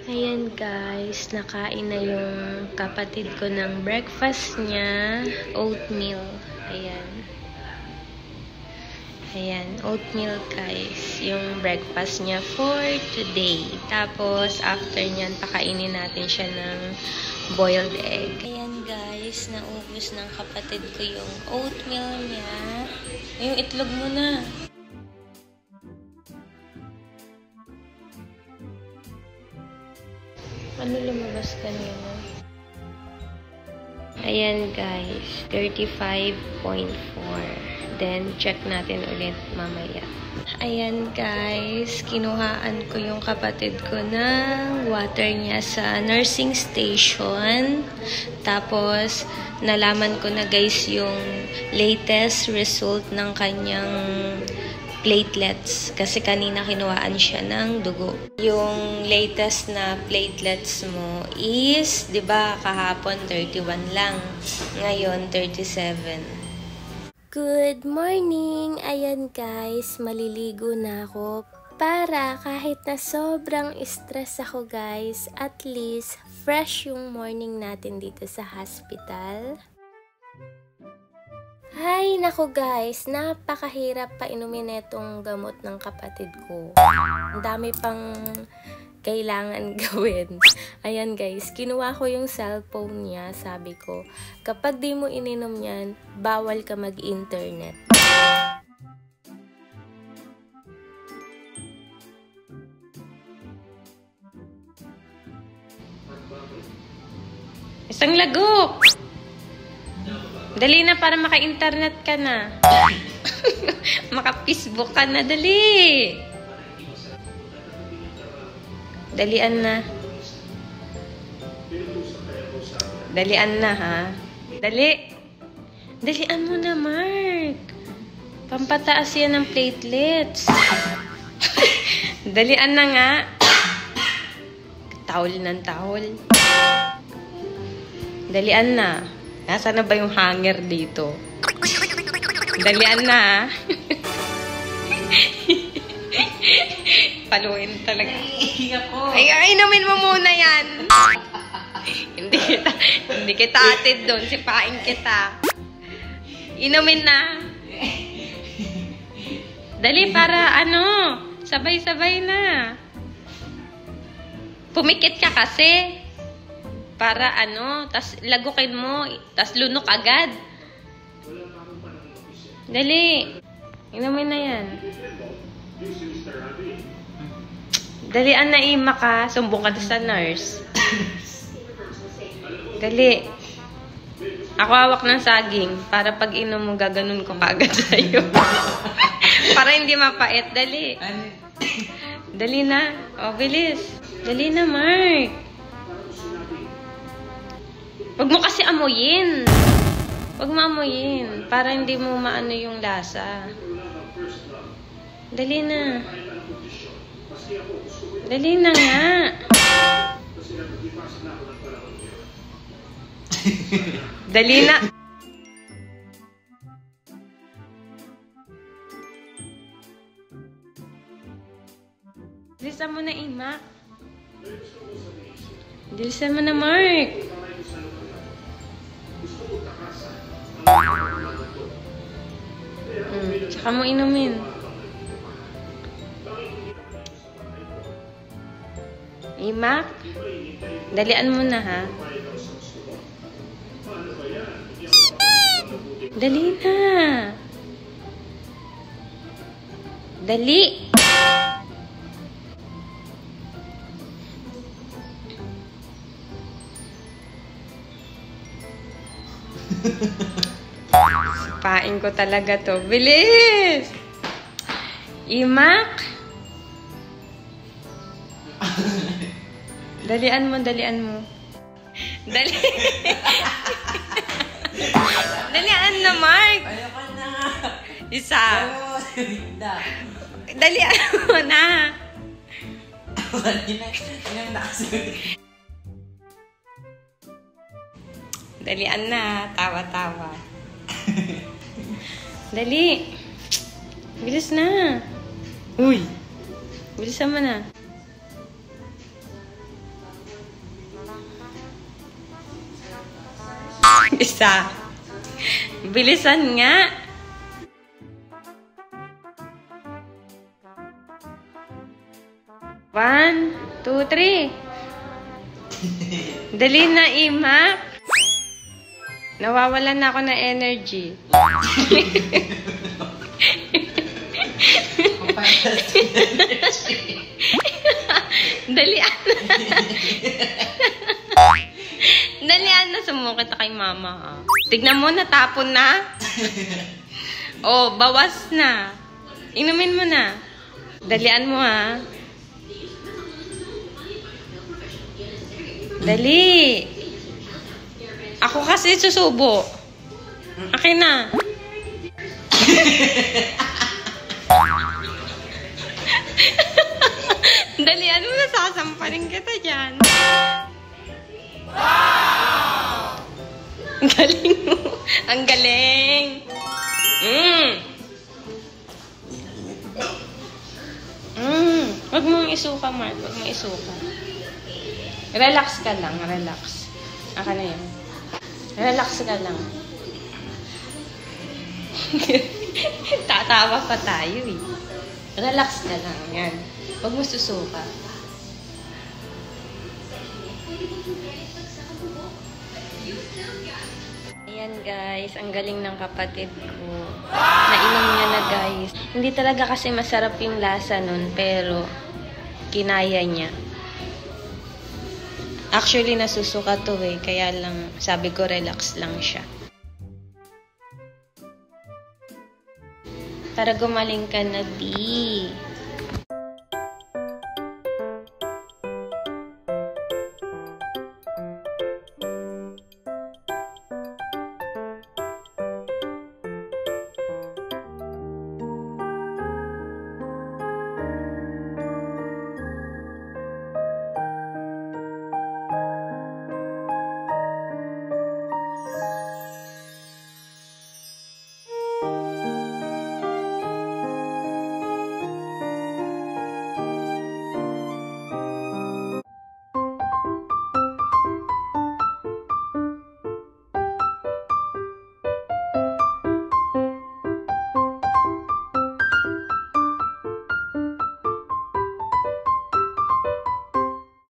Ayan guys, nakain na yung kapatid ko ng breakfast niya, oatmeal. Ayan. Ayan, oatmeal guys, yung breakfast niya for today. Tapos, after nyan, pakainin natin siya ng boiled egg. Ayan guys, naubos ng kapatid ko yung oatmeal niya. Yung itlog mo na. Ano lumabas kanina? Ayan guys, 35.4. Then, check natin ulit mamaya. Ayan guys, kinuhaan ko yung kapatid ko ng water niya sa nursing station. Tapos, nalaman ko na guys yung latest result ng kanyang platelets. Kasi kanina kinuhaan siya ng dugo. Yung latest na platelets mo is, di ba, kahapon 31 lang. Ngayon, 37. Good morning! Ayan guys, maliligo na ako para kahit na sobrang stress ako guys, at least fresh yung morning natin dito sa hospital. Ay, naku guys, napakahirap pa inumin itong gamot ng kapatid ko. Ang dami pang kailangan gawin. Ayan guys, kinuha ko yung cellphone niya, sabi ko, kapag di mo ininom yan, bawal ka mag-internet. Isang lagok! Dali na para maka-internet ka na. Maka-Facebook ka na, dali. Dalian na. Dalian na, ha? Dali. Dalian mo na, Mark. Pampataas yan ng platelets. Dalian na nga. Towel ng towel. Dalian na. Nasaan na ba yung hanger dito? Dalian na, paluin talaga. Ay, inumin mo muna yan. Hindi kita atid doon. Sipain kita. Inumin na. Dali para sabay-sabay na. Pumikit ka kasi. Para tas lagukin mo, tas lunok agad. Dali. Inumin na yan. Dalian na ima ka. Sumbong ka sa nurse. Dali. Ako hawak ng saging. Para pag inom mo, gaganon ko kaagad sa'yo. Para hindi mapait. Dali. Dali na. O, bilis. Dali na, Mark. Huwag mo kasi amuyin. Huwag mo amuyin. Para hindi mo maano yung lasa. Dali na. Dali na nga. Dali na. Bilisan mo na, Ima. Bilisan mo na, Mark. Tsaka mo inumin. Ima, dalian mo na, ha? Dali na. Dali. Pain ko talaga to. Bilis! Imak! Dalian mo, dalian mo. Dali. Dalian na, Mark. Ayoko na. Isa. Dalian mo na. Dalian na. Tawa-tawa. Dali. Bilis na. Uy. Bilisan mo na. Isa. Bilisan nga. One, two, three. Dali na, Ima. Nawawalan na ako ng energy. Dalian na. Dalian na, sumukit kay mama. Ha? Tignan mo, natapon na. Oh, bawas na. Inumin mo na. Dalian mo, ha. Dali. Ako kasi susubo. Akin na. Dalian mo na, sasampaling kita dyan. Wow! Ang galing mo. Ang galing. Huwag mong isuka, Mark. Huwag mong isuka. Relax ka lang. Relax. Aka na yan. Relax ka lang. Tatawa pa tayo eh. Relax ka lang. Yan. Huwag mo susuka. Ayan guys, ang galing ng kapatid ko. Nainom niya na guys. Hindi talaga kasi masarap yung lasa nun, pero kinaya niya. Actually, nasusuka to eh. Kaya lang, sabi ko, relax lang siya. Para gumaling ka na, di.